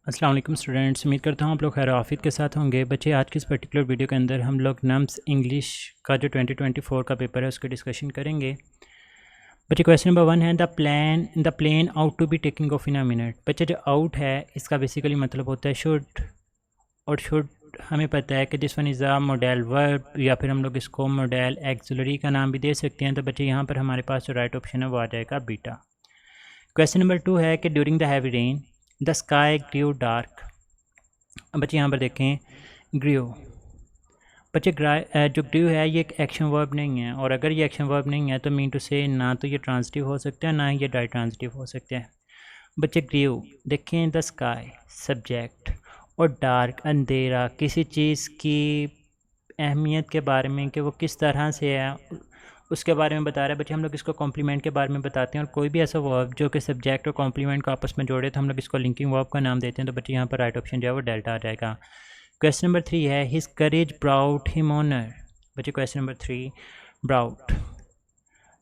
अस्सलाम वालेकुम स्टूडेंट्स, उम्मीद करता हूँ आप लोग खैर आफियत के साथ होंगे। बच्चे, आज की इस पर्टिकुलर वीडियो के अंदर हम लोग नम्स इंग्लिश का जो 2024 का पेपर है उसकी डिस्कशन करेंगे। बच्चे, क्वेश्चन नंबर 1 है the plane out to be taking off in a minute. बच्चे, जो आउट है इसका बेसिकली मतलब होता है शुड, और शुड हमें पता है कि this one is a modal verb, या फिर हम लोग इसको मॉडल एक्सिलरी का नाम भी दे सकते हैं। तो बच्चे, यहाँ पर हमारे पास जो राइट ऑप्शन है वो आ जाएगा बीटा। क्वेश्चन नंबर 2 है कि during the heavy rain the sky grew dark. बच्चे, यहाँ पर देखें ग्रू। बच्चे, जो ग्रू है ये एक एक्शन वर्ब नहीं है, और अगर ये एक्शन वर्ब नहीं है तो मीन टू से ना तो ये ट्रांजिटिव हो सकता है ना ही ये डाई ट्रांजिटिव हो सकते हैं। बच्चे, ग्रू देखें द स्काई सब्जेक्ट, और डार्क अंधेरा किसी चीज़ की अहमियत के बारे में कि वो किस तरह से है उसके बारे में बता रहा है। बच्चे, हम लोग इसको कॉम्प्लीमेंट के बारे में बताते हैं, और कोई भी ऐसा वर्ब जो कि सब्जेक्ट और कॉम्प्लीमेंट को आपस में जोड़े तो हम लोग इसको लिंकिंग वर्ब का नाम देते हैं। तो बच्चे, यहाँ पर राइट ऑप्शन जो है वो डेल्टा आ जाएगा। क्वेश्चन नंबर 3 है हिज करेज ब्राउट हिम ऑनर। बच्चे, क्वेश्चन नंबर 3 ब्राउट,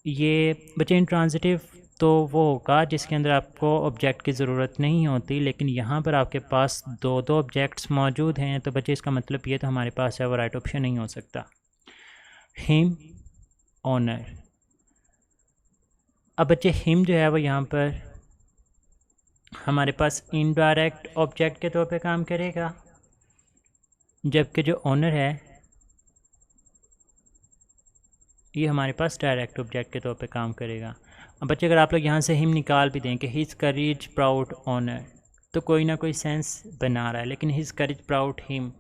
ये बच्चे इंट्रांजिटिव तो वो होगा जिसके अंदर आपको ऑब्जेक्ट की ज़रूरत नहीं होती, लेकिन यहाँ पर आपके पास दो ऑब्जेक्ट्स मौजूद हैं। तो बच्चे, इसका मतलब ये तो हमारे पास है वो राइट ऑप्शन नहीं हो सकता। Him honour. अब बच्चे, हिम जो है वो यहाँ पर हमारे पास इनडायरेक्ट ऑब्जेक्ट के तौर पे काम करेगा, जबकि जो ऑनर है ये हमारे पास डायरेक्ट ऑब्जेक्ट के तौर पे काम करेगा। अब बच्चे, अगर आप लोग यहाँ से हिम निकाल भी दें कि हिज करेज प्राउड ऑनर, तो कोई ना कोई सेंस बना रहा है, लेकिन हिज करेज प्राउड हिम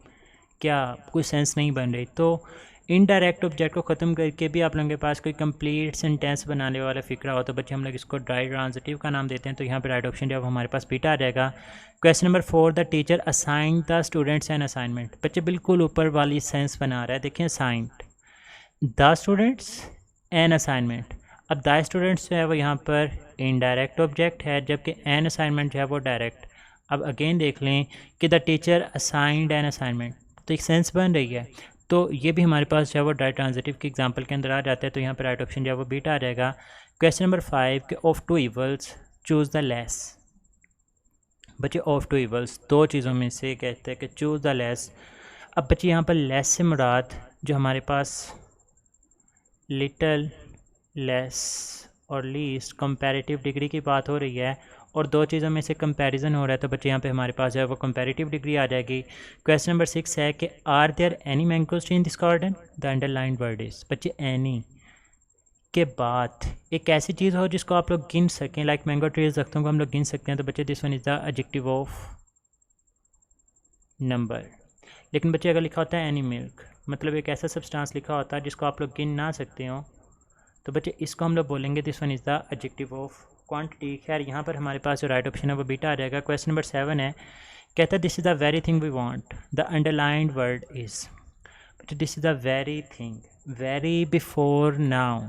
क्या कोई सेंस नहीं बन रही। तो इनडायरेक्ट ऑब्जेक्ट को ख़त्म करके भी आप लोगों के पास कोई कंप्लीट सेंटेंस बनाने वाला फिक्रा हो तो बच्चे हम लोग इसको डाई ट्रांजिटिव का नाम देते हैं। तो यहाँ पे राइट ऑप्शन जो है हमारे पास बीटा आ जाएगा। Question number 4 the teacher assign the students an assignment. बच्चे, बिल्कुल ऊपर वाली सेंस बना रहा है, देखें assigned the students an assignment. अब द स्टूडेंट्स जो है वो यहाँ पर इनडायरेक्ट ऑब्जेक्ट है, जबकि एन असाइनमेंट जो है वो डायरेक्ट। अब अगेन देख लें कि the teacher assigned an assignment, तो एक सेंस बन रही है। तो ये भी हमारे पास जो है वो डाई ट्रांजिटिव के एग्जाम्पल के अंदर आ जाता है। तो यहाँ पर राइट ऑप्शन जो है वो बीटा आ जाएगा। क्वेश्चन नंबर 5 के of two evils choose the less. बच्चे, ऑफ टू इवल्स दो चीज़ों में से कहते हैं कि चूज़ द लेस। अब बच्चे, यहाँ पर लेस से मुराद जो हमारे पास लिटल, लेस और लीस्ट कंपैरेटिव डिग्री की बात हो रही है, और दो चीज़ों में से कंपैरिजन हो रहा है। तो बच्चे, यहाँ पे हमारे पास है वो कंपैरेटिव डिग्री आ जाएगी। क्वेश्चन नंबर 6 है कि are there any mangoes in this garden. The underlined word is. बच्चे, एनी के बाद एक ऐसी चीज़ हो जिसको आप लोग गिन सकें, लाइक मैंगो ट्रीज रखते को हम लोग गिन सकते हैं। तो बच्चे, this one is the adjective of number. लेकिन बच्चे, अगर लिखा होता है एनी मिल्क, मतलब एक ऐसा सब्सटेंस लिखा होता है जिसको आप लोग गिन ना सकते हो, तो बच्चे इसको हम लोग बोलेंगे this one is the adjective of quantity. खैर, यहाँ पर हमारे पास जो राइट ऑप्शन है वो बीटा आ जाएगा। क्वेश्चन नंबर 7 है, कहता है this is the very thing we want. The underlined word is. बच्चे, this is the very thing, very before noun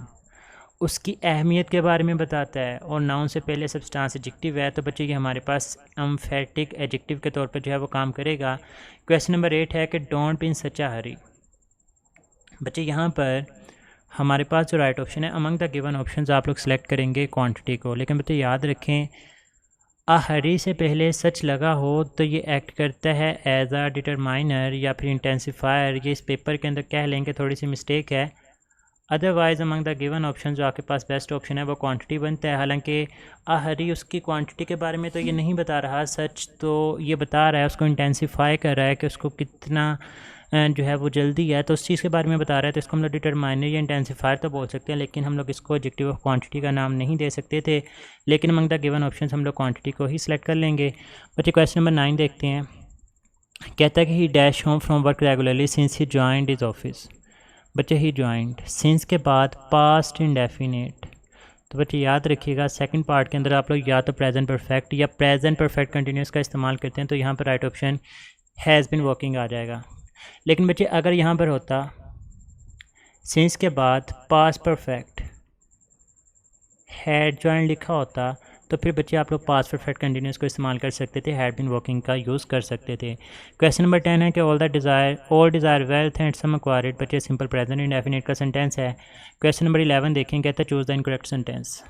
उसकी अहमियत के बारे में बताता है, और नाउन से पहले सब्सटेंस एडजेक्टिव है। तो बच्चे, ये हमारे पास एम्फेटिक एडजेक्टिव के तौर पर जो है वो काम करेगा। क्वेश्चन नंबर 8 है कि डोंट बी इन सच अ हरी। बच्चे, यहाँ पर हमारे पास जो राइट ऑप्शन है अमंग द गिवन ऑप्शंस आप लोग सेलेक्ट करेंगे क्वांटिटी को, लेकिन बच्चे याद रखें अ हरी से पहले सच लगा हो तो ये एक्ट करता है एज अ डिटरमाइनर या फिर इंटेंसिफायर। ये इस पेपर के अंदर कह लेंगे थोड़ी सी मिस्टेक है। Otherwise among the given option जो आपके पास बेस्ट ऑप्शन है वो क्वांटिटी बनता है। हालांकि अ हरी उसकी क्वांटिटी के बारे में तो ये नहीं बता रहा, सच तो ये बता रहा है, उसको इंटेंसिफाई कर रहा है कि उसको कितना जो है वो जल्दी है, तो उस चीज़ के बारे में बता रहा है। तो इसको हम लोग डिटरमाइनर या इंटेंसिफायर तो बोल सकते हैं, लेकिन हम लोग इसको एडजेक्टिव ऑफ क्वांटिटी का नाम नहीं दे सकते थे। लेकिन अमंग द गिवन ऑप्शन हम लोग क्वांटिटी को ही सिलेक्ट कर लेंगे। बच्चे, क्वेश्चन नंबर 9 देखते हैं। कहता है कि ही dash home from work regularly since he joined his office. बच्चे, ही ज्वाइंड सिंस के बाद पास्ट इंडेफिनेट। तो बच्चे याद रखिएगा सेकंड पार्ट के अंदर आप लोग या तो प्रेजेंट परफेक्ट या प्रेजेंट परफेक्ट कंटिन्यूस का इस्तेमाल करते हैं। तो यहाँ पर right option has been working आ जाएगा। लेकिन बच्चे, अगर यहाँ पर होता सिंस के बाद पास्ट परफेक्ट हैड ज्वाइन लिखा होता तो फिर बच्चे आप लोग पास्ट परफेक्ट कंटिन्यूस को इस्तेमाल कर सकते थे, हैड बिन वर्किंग का यूज़ कर सकते थे। क्वेश्चन नंबर 10 है कि all desire wealth and some acquired. बच्चे, सिंपल प्रेजेंट इंडेफिनिट का सेंटेंस है। क्वेश्चन नंबर 11 देखें, कहता है चूज़ द इनकरेक्ट सेंटेंस।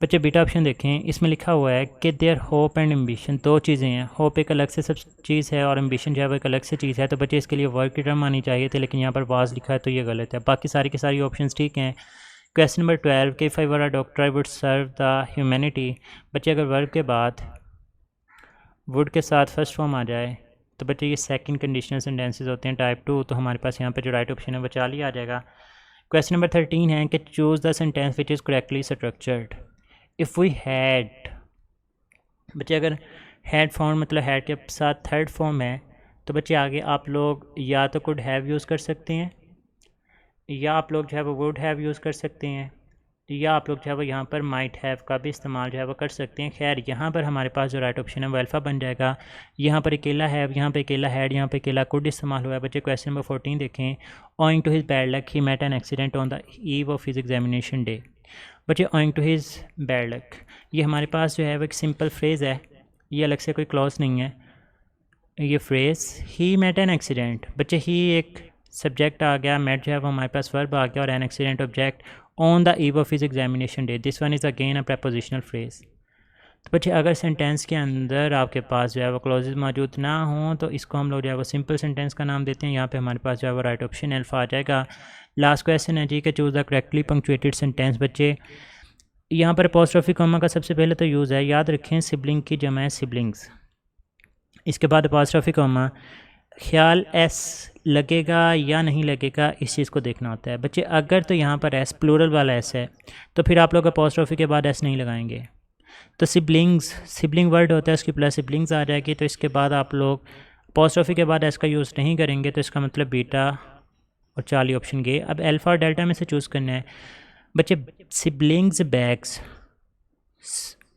बच्चे बीटा ऑप्शन देखें, इसमें लिखा हुआ है कि देयर होप एंड एम्बिशन, दो चीज़ें हैं। होप एक अलग से सब चीज़ है और एम्बिशन जो है वो एक अलग से चीज़ है। तो बच्चे इसके लिए वर्क की टर्म आनी चाहिए थे, लेकिन यहाँ पर वाज लिखा है तो ये गलत है। बाकी सारी की सारी ऑप्शंस ठीक हैं। क्वेश्चन नंबर 12, कि if I were a doctor I would serve the humanity. बच्चे अगर वर्ब के बाद वुड के साथ फर्स्ट फॉर्म आ जाए तो बच्चे ये सेकंड कंडीशनल सेंटेंसेस होते हैं टाइप 2। तो हमारे पास यहाँ पे जो राइट ऑप्शन है वो 40 ही आ जाएगा। क्वेश्चन नंबर 13 है कि choose the sentence which is correctly structured. If we had, बच्चे अगर हैड फॉर्म मतलब हैड के साथ थर्ड फॉर्म है तो बच्चे आगे आप लोग या तो कुड हैव यूज़ कर सकते हैं, या आप लोग जो है वो वुड हैव यूज़ कर सकते हैं, या आप लोग जो है वो यहाँ पर माइट हैव का भी इस्तेमाल जो है वो कर सकते हैं। खैर यहाँ पर हमारे पास जो राइट ऑप्शन है वो अल्फ़ा बन जाएगा। यहाँ पर अकेला हैव, यहाँ पे अकेला हैड, यहाँ पे अकेला कुड इस्तेमाल हुआ है। बच्चे क्वेश्चन नंबर 14 देखें, owing to his bad luck he met an accident on the eve of his examination day. बच्चे owing to his bad luck, ये हमारे पास जो है वो एक सिंपल फ्रेज़ है, ये अलग से कोई क्लॉज नहीं है। ये phrase he met an accident, बच्चे ही एक सब्जेक्ट आ गया, मेट जो है वो हमारे पास वर्ब आ गया और an accident object on the eve of his examination day. This one is again a prepositional phrase. तो बच्चे अगर सेंटेंस के अंदर आपके पास जो है वो क्लॉजेज मौजूद ना हों तो इसको हम लोग जो है वो सिंपल सेंटेंस का नाम देते हैं। यहाँ पे हमारे पास जो है वो राइट ऑप्शन अल्फ़ा आ जाएगा। लास्ट क्वेश्चन है जी कि choose the correctly punctuated sentence. बच्चे यहाँ पर अपोस्ट्रोफी कॉमा का सबसे पहले तो यूज़ है, याद रखें सिबलिंग की जमा है सिबलिंग्स। इसके बाद अपोस्ट्रोफी कॉमा, ख्याल एस लगेगा या नहीं लगेगा इस चीज़ को देखना होता है। बच्चे अगर तो यहाँ पर एस प्लूरल वाला एस है तो फिर आप लोग अपोस्ट्रोफी के बाद एस नहीं लगाएंगे। तो सिबलिंग्स, सिबलिंग वर्ड होता है उसकी प्लस सिबलिंग्स आ जाएगी, तो इसके बाद आप लोग अपोस्ट्रोफी के बाद एस का यूज़ नहीं करेंगे। तो इसका मतलब बीटा और 40 ऑप्शन गए। अब अल्फ़ा और डेल्टा में से चूज़ करना है। बच्चे सिबलिंग्स बैग्स,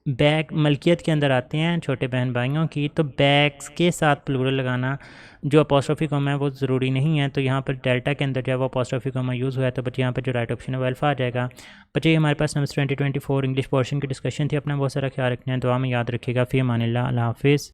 बैग मलकियत के अंदर आते हैं छोटे बहन भाइयों की, तो बैग्स के साथ प्लूरल लगाना जो अपोस्ट्रोफी कॉमा है वो ज़रूरी नहीं है। तो यहाँ पर डेल्टा के अंदर जो है वो अपोस्ट्रोफी कॉमा यूज़ हुआ है। तो बच्चे यहाँ पर जो राइट ऑप्शन है वो अल्फ़ा आ जाएगा। बच्चे हमारे पास नंबर 2024 इंग्लिश पोर्शन की डिस्कशन थी। अपना बहुत सारा ख्याल रखना है, दुआ में याद रखिएगा। फ़ी अमानिल्लाह, अल्लाह हाफ़िज़।